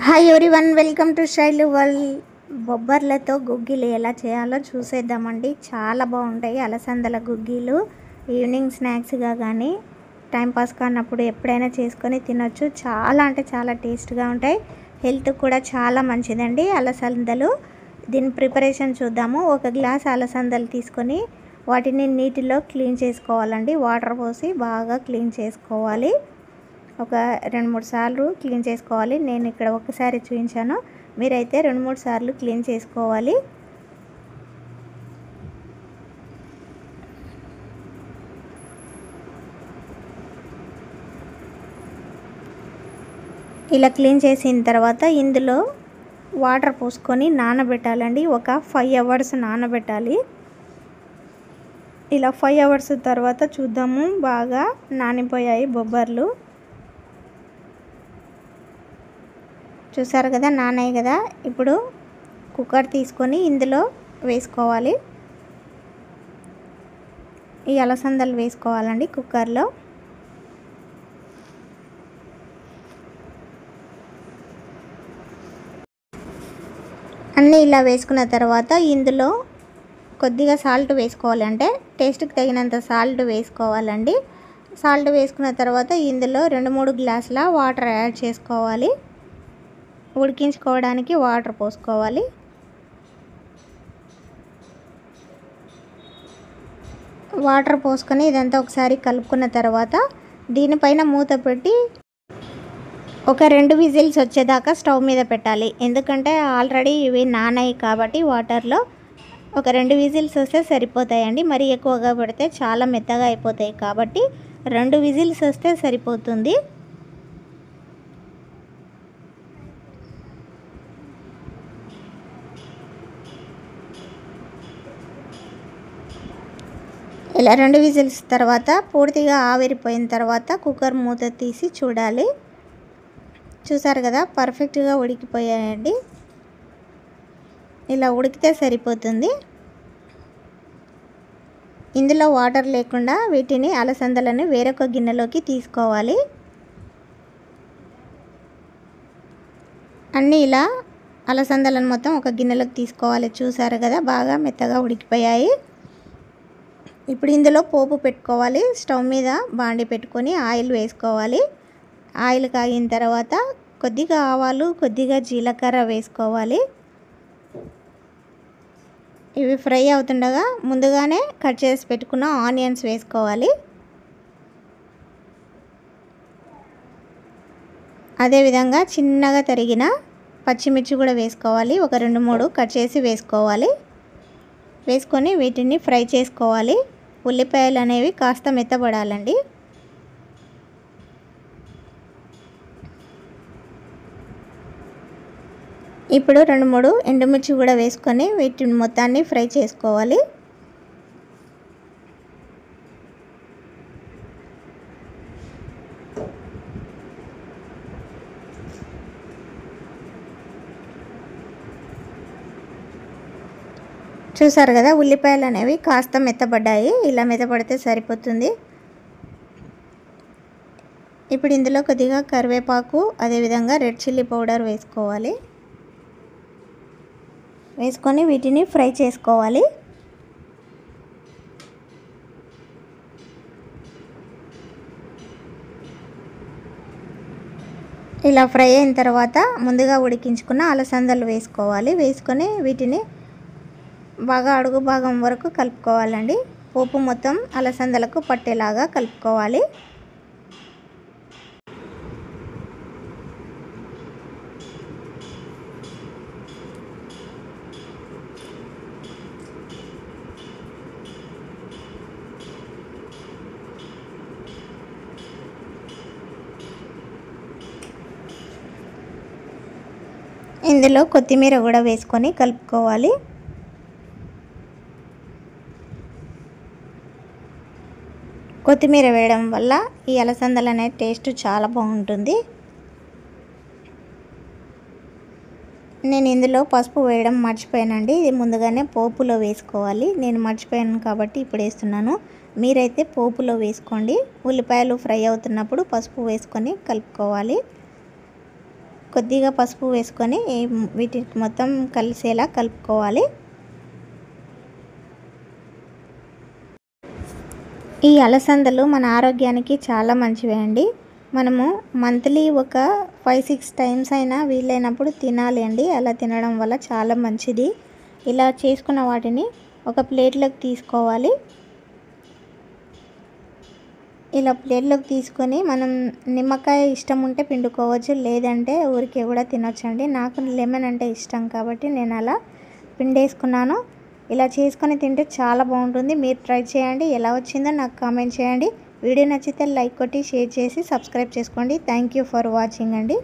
Hi everyone, welcome to Shailu world. బొబ్బర్లతో గుగ్గిలు ఎలా చేయాలో చూసేద్దామండి. చాలా బాగుంటాయి అలసందల గుగ్గిలు. ఈవినింగ్ స్నాక్స్గా కానీ టైంపాస్ కానప్పుడు ఎప్పుడైనా చేసుకొని తినొచ్చు. చాలా అంటే చాలా టేస్ట్గా ఉంటాయి. హెల్త్ కూడా చాలా మంచిదండి అలసందలు. దీని ప్రిపరేషన్ చూద్దాము. ఒక గ్లాస్ అలసందలు తీసుకొని వాటిని నీటిలో క్లీన్ చేసుకోవాలండి. వాటర్ పోసి బాగా క్లీన్ చేసుకోవాలి. ఒక 2-3 సార్లు క్లీన్ చేసుకోవాలి. నేను ఇక్కడ ఒకసారి చూపించాను, మీరైతే 2-3 సార్లు క్లీన్ చేసుకోవాలి. ఇలా క్లీన్ చేసిన తర్వాత ఇందులో వాటర్ పోసుకొని నానబెట్టాలండి. ఒక 5 అవర్స్ నానబెట్టాలి. ఇలా 5 అవర్స్ తర్వాత చూద్దాము. బాగా నానిపోయాయి బొబ్బర్లు. చూసారు కదా, నానాయి కదా. ఇప్పుడు కుక్కర్ తీసుకొని ఇందులో వేసుకోవాలి. ఈ అలసందలు వేసుకోవాలండి కుక్కర్లో. అన్నీ ఇలా వేసుకున్న తర్వాత ఇందులో కొద్దిగా సాల్ట్ వేసుకోవాలి. అంటే టేస్ట్కి తగినంత సాల్ట్ వేసుకోవాలండి. సాల్ట్ వేసుకున్న తర్వాత ఇందులో 2-3 గ్లాసుల వాటర్ యాడ్ చేసుకోవాలి. ఉడికించుకోవడానికి వాటర్ పోసుకోవాలి. వాటర్ పోసుకొని ఇదంతా ఒకసారి కలుపుకున్న తర్వాత దీనిపైన మూత పెట్టి ఒక 2 విజిల్స్ వచ్చేదాకా స్టవ్ మీద పెట్టాలి. ఎందుకంటే ఆల్రెడీ ఇవి నానాయి కాబట్టి వాటర్లో ఒక 2 విజిల్స్ వస్తే సరిపోతాయండి. మరీ ఎక్కువగా పెడితే చాలా మెత్తగా అయిపోతాయి కాబట్టి 2 విజిల్స్ వస్తే సరిపోతుంది. ఇలా 2 విజిల్స్ తర్వాత పూర్తిగా ఆవిరిపోయిన తర్వాత కుక్కర్ మూత తీసి చూడాలి. చూసారు కదా, పర్ఫెక్ట్గా ఉడికిపోయాయండి. ఇలా ఉడికితే సరిపోతుంది. ఇందులో వాటర్ లేకుండా వీటిని అలసందలను వేరొక గిన్నెలోకి తీసుకోవాలి. అన్నీ ఇలా అలసందలను మొత్తం ఒక గిన్నెలోకి తీసుకోవాలి. చూసారు కదా, బాగా మెత్తగా ఉడికిపోయాయి. ఇప్పుడు ఇందులో పోపు పెట్టుకోవాలి. స్టవ్ మీద బాండి పెట్టుకొని ఆయిల్ వేసుకోవాలి. ఆయిల్ కాగిన తర్వాత కొద్దిగా ఆవాలు, కొద్దిగా జీలకర్ర వేసుకోవాలి. ఇవి ఫ్రై అవుతుండగా ముందుగానే కట్ చేసి పెట్టుకున్న ఆనియన్స్ వేసుకోవాలి. అదేవిధంగా చిన్నగా తరిగిన పచ్చిమిర్చి కూడా వేసుకోవాలి. ఒక 2-3 కట్ చేసి వేసుకోవాలి. వేసుకొని వీటిని ఫ్రై చేసుకోవాలి. ఉల్లిపాయలు అనేవి కాస్త మెత్తబడాలండి. ఇప్పుడు 2-3 ఎండుమిర్చి కూడా వేసుకొని వీటిని మొత్తాన్ని ఫ్రై చేసుకోవాలి. చూసారు కదా, ఉల్లిపాయలు అనేవి కాస్త మెత్తబడ్డాయి. ఇలా మెత్తబడితే సరిపోతుంది. ఇప్పుడు ఇందులో కొద్దిగా కరివేపాకు, అదేవిధంగా రెడ్ చిల్లీ పౌడర్ వేసుకోవాలి. వేసుకొని వీటిని ఫ్రై చేసుకోవాలి. ఇలా ఫ్రై అయిన తర్వాత ముందుగా ఉడికించుకున్న అలసందలు వేసుకోవాలి. వేసుకొని వీటిని బాగా అడుగు భాగం వరకు కలుపుకోవాలండి. పోపు మొత్తం అలసందలకు పట్టేలాగా కలుపుకోవాలి. ఇందులో కొత్తిమీర కూడా వేసుకొని కలుపుకోవాలి. కొత్తిమీర వేయడం వల్ల ఈ అలసందలు అనే టేస్ట్ చాలా బాగుంటుంది. నేను ఇందులో పసుపు వేయడం మర్చిపోయానండి. ఇది ముందుగానే పోపులో వేసుకోవాలి. నేను మర్చిపోయాను కాబట్టి ఇప్పుడు వేస్తున్నాను. మీరైతే పోపులో వేసుకోండి. ఉల్లిపాయలు ఫ్రై అవుతున్నప్పుడు పసుపు వేసుకొని కలుపుకోవాలి. కొద్దిగా పసుపు వేసుకొని వీటికి మొత్తం కలిసేలా కలుపుకోవాలి. ఈ అలసందలు మన ఆరోగ్యానికి చాలా మంచివి అండి. మనము మంత్లీ ఒక 5-6 టైమ్స్ అయినా వీలైనప్పుడు తినాలి అండి. అలా తినడం వల్ల చాలా మంచిది. ఇలా చేసుకున్న వాటిని ఒక ప్లేట్లోకి తీసుకోవాలి. ఇలా ప్లేట్లోకి తీసుకొని మనం నిమ్మకాయ ఇష్టం ఉంటే పిండుకోవచ్చు, లేదంటే ఊరికే కూడా తినొచ్చండి. నాకు లెమన్ అంటే ఇష్టం కాబట్టి నేను అలా పిండేసుకున్నాను. ఇలా చేసుకొని తింటే చాలా బాగుంటుంది. మీరు ట్రై చేయండి. ఎలా వచ్చిందో నాకు కామెంట్ చేయండి. వీడియో నచ్చితే లైక్ కొట్టి షేర్ చేసి సబ్స్క్రైబ్ చేసుకోండి. థ్యాంక్ యూ ఫర్ వాచింగ్ అండి.